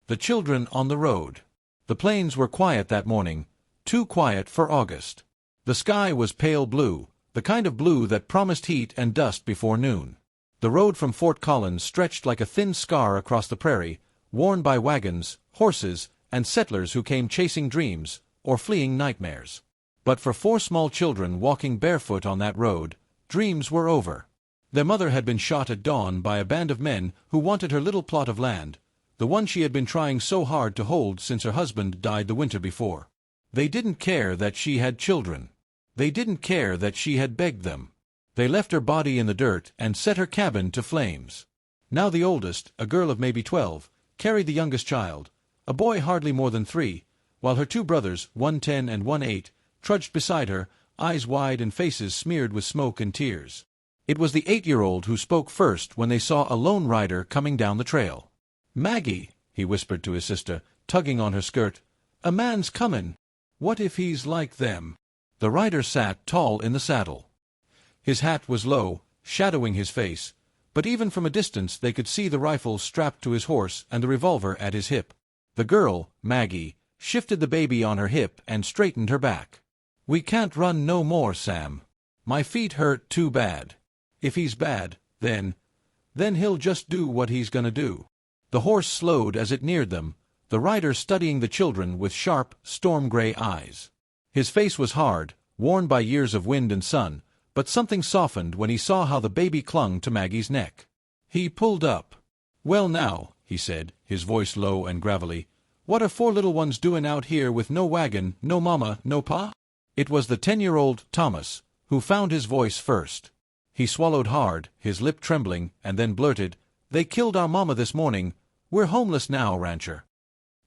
The children on the road. The plains were quiet that morning, too quiet for August. The sky was pale blue, the kind of blue that promised heat and dust before noon. The road from Fort Collins stretched like a thin scar across the prairie, worn by wagons, horses, and settlers who came chasing dreams, or fleeing nightmares. But for 4 small children walking barefoot on that road, dreams were over. Their mother had been shot at dawn by a band of men who wanted her little plot of land, the one she had been trying so hard to hold since her husband died the winter before. They didn't care that she had children. They didn't care that she had begged them. They left her body in the dirt and set her cabin to flames. Now the oldest, a girl of maybe 12, carried the youngest child, a boy hardly more than 3, while her 2 brothers, one 10 and one 8, trudged beside her, eyes wide and faces smeared with smoke and tears. It was the 8-year-old who spoke first when they saw a lone rider coming down the trail. "Maggie," he whispered to his sister, tugging on her skirt, "a man's comin'. What if he's like them?" The rider sat tall in the saddle. His hat was low, shadowing his face, but even from a distance they could see the rifle strapped to his horse and the revolver at his hip. The girl, Maggie, shifted the baby on her hip and straightened her back. "We can't run no more, Sam. My feet hurt too bad. If he's bad, then he'll just do what he's gonna do." The horse slowed as it neared them, the rider studying the children with sharp, storm-gray eyes. His face was hard, worn by years of wind and sun, but something softened when he saw how the baby clung to Maggie's neck. He pulled up. "Well now," he said, his voice low and gravelly, "what are 4 little ones doing out here with no wagon, no mama, no pa?" It was the 10-year-old Thomas, who found his voice first. He swallowed hard, his lip trembling, and then blurted, "They killed our mama this morning. We're homeless now, rancher."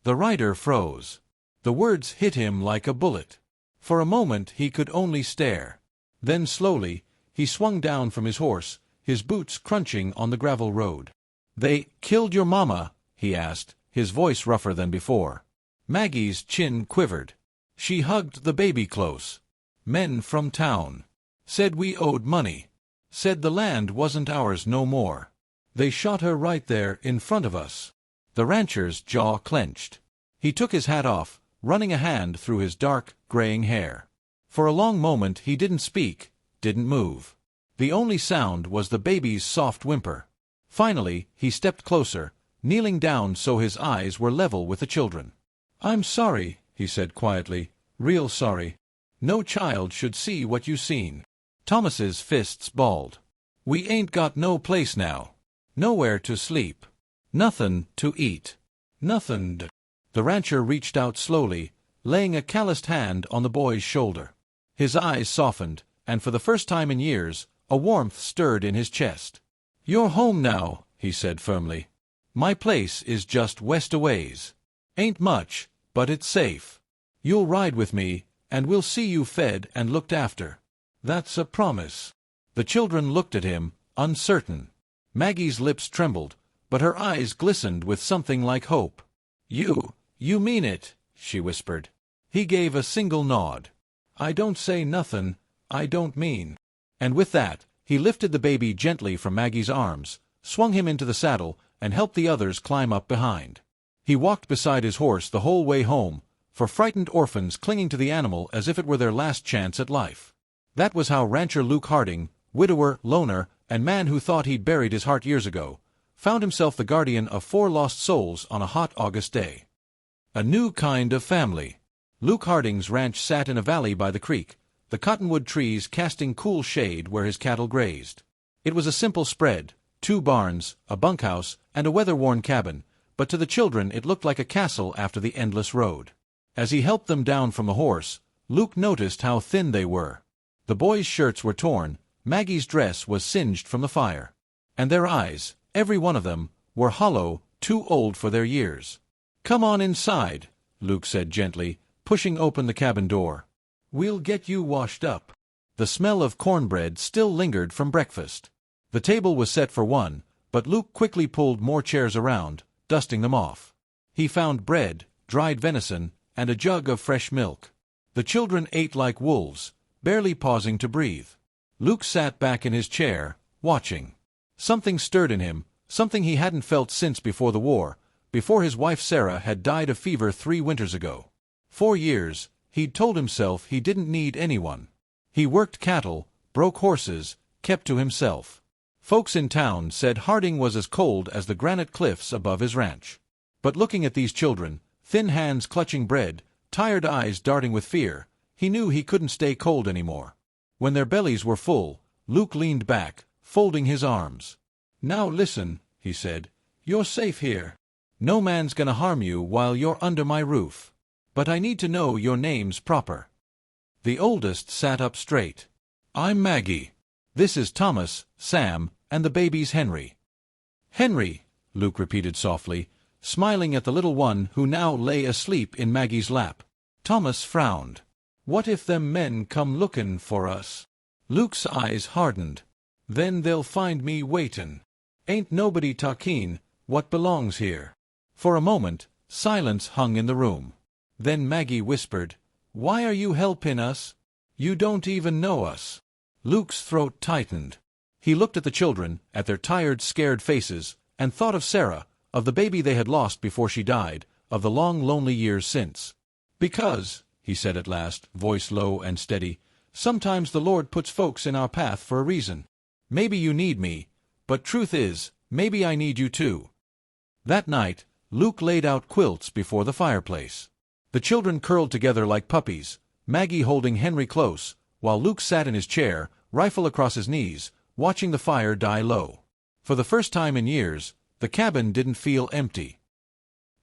The rider froze. The words hit him like a bullet. For a moment he could only stare. Then slowly, he swung down from his horse, his boots crunching on the gravel road. "They killed your mama?" he asked, his voice rougher than before. Maggie's chin quivered. She hugged the baby close. "Men from town. Said we owed money. Said the land wasn't ours no more. They shot her right there in front of us." The rancher's jaw clenched. He took his hat off, running a hand through his dark, graying hair. For a long moment he didn't speak, didn't move. The only sound was the baby's soft whimper. Finally, he stepped closer, kneeling down so his eyes were level with the children. "I'm sorry," he said quietly, "real sorry. No child should see what you seen." Thomas's fists balled. "We ain't got no place now. Nowhere to sleep. Nothin' to eat. Nothin' to—" The rancher reached out slowly, laying a calloused hand on the boy's shoulder. His eyes softened, and for the first time in years, a warmth stirred in his chest. "You're home now," he said firmly. "My place is just west a ways. Ain't much, but it's safe. You'll ride with me, and we'll see you fed and looked after. That's a promise." The children looked at him, uncertain. Maggie's lips trembled, but her eyes glistened with something like hope. You mean it," she whispered. He gave a single nod. "I don't say nothin' I don't mean." And with that, he lifted the baby gently from Maggie's arms, swung him into the saddle, and helped the others climb up behind. He walked beside his horse the whole way home, for frightened orphans clinging to the animal as if it were their last chance at life. That was how rancher Luke Harding, widower, loner, and man who thought he'd buried his heart years ago, found himself the guardian of 4 lost souls on a hot August day. A new kind of family. Luke Harding's ranch sat in a valley by the creek, the cottonwood trees casting cool shade where his cattle grazed. It was a simple spread, 2 barns, a bunkhouse, and a weather-worn cabin, but to the children it looked like a castle after the endless road. As he helped them down from the horse, Luke noticed how thin they were. The boys' shirts were torn, Maggie's dress was singed from the fire. And their eyes, every one of them, were hollow, too old for their years. "Come on inside," Luke said gently, pushing open the cabin door. "We'll get you washed up." The smell of cornbread still lingered from breakfast. The table was set for 1, but Luke quickly pulled more chairs around, dusting them off. He found bread, dried venison, and a jug of fresh milk. The children ate like wolves, barely pausing to breathe. Luke sat back in his chair, watching. Something stirred in him, something he hadn't felt since before the war, before his wife Sarah had died of fever 3 winters ago. 4 years, he'd told himself he didn't need anyone. He worked cattle, broke horses, kept to himself. Folks in town said Harding was as cold as the granite cliffs above his ranch. But looking at these children, thin hands clutching bread, tired eyes darting with fear, he knew he couldn't stay cold anymore. When their bellies were full, Luke leaned back, folding his arms. "Now listen," he said. "You're safe here. No man's gonna harm you while you're under my roof. But I need to know your names proper." The oldest sat up straight. "I'm Maggie. This is Thomas, Sam, and the baby's Henry." "Henry," Luke repeated softly, smiling at the little one who now lay asleep in Maggie's lap. Thomas frowned. "What if them men come lookin' for us?" Luke's eyes hardened. "Then they'll find me waitin'. Ain't nobody talkin' what belongs here." For a moment, silence hung in the room. Then Maggie whispered, "Why are you helpin' us? You don't even know us." Luke's throat tightened. He looked at the children, at their tired, scared faces, and thought of Sarah, of the baby they had lost before she died, of the long, lonely years since. "Because," he said at last, voice low and steady, "sometimes the Lord puts folks in our path for a reason. Maybe you need me, but truth is, maybe I need you too." That night, Luke laid out quilts before the fireplace. The children curled together like puppies, Maggie holding Henry close, while Luke sat in his chair, rifle across his knees, watching the fire die low. For the first time in years, the cabin didn't feel empty.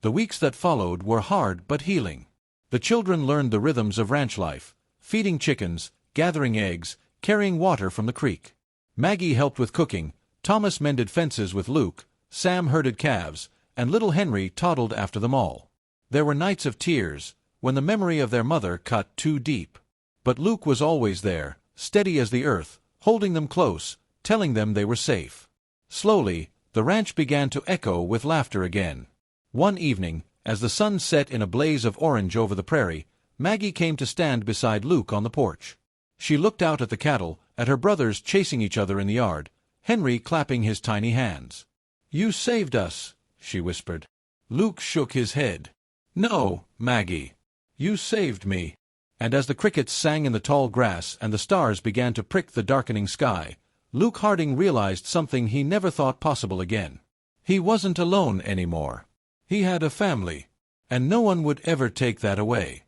The weeks that followed were hard but healing. The children learned the rhythms of ranch life, feeding chickens, gathering eggs, carrying water from the creek. Maggie helped with cooking, Thomas mended fences with Luke, Sam herded calves, and little Henry toddled after them all. There were nights of tears, when the memory of their mother cut too deep. But Luke was always there, steady as the earth, holding them close, telling them they were safe. Slowly, the ranch began to echo with laughter again. One evening, as the sun set in a blaze of orange over the prairie, Maggie came to stand beside Luke on the porch. She looked out at the cattle, at her brothers chasing each other in the yard, Henry clapping his tiny hands. "You saved us," she whispered. Luke shook his head. "No, Maggie. You saved me." And as the crickets sang in the tall grass and the stars began to prick the darkening sky, Luke Harding realized something he never thought possible again. He wasn't alone anymore. He had a family, and no one would ever take that away.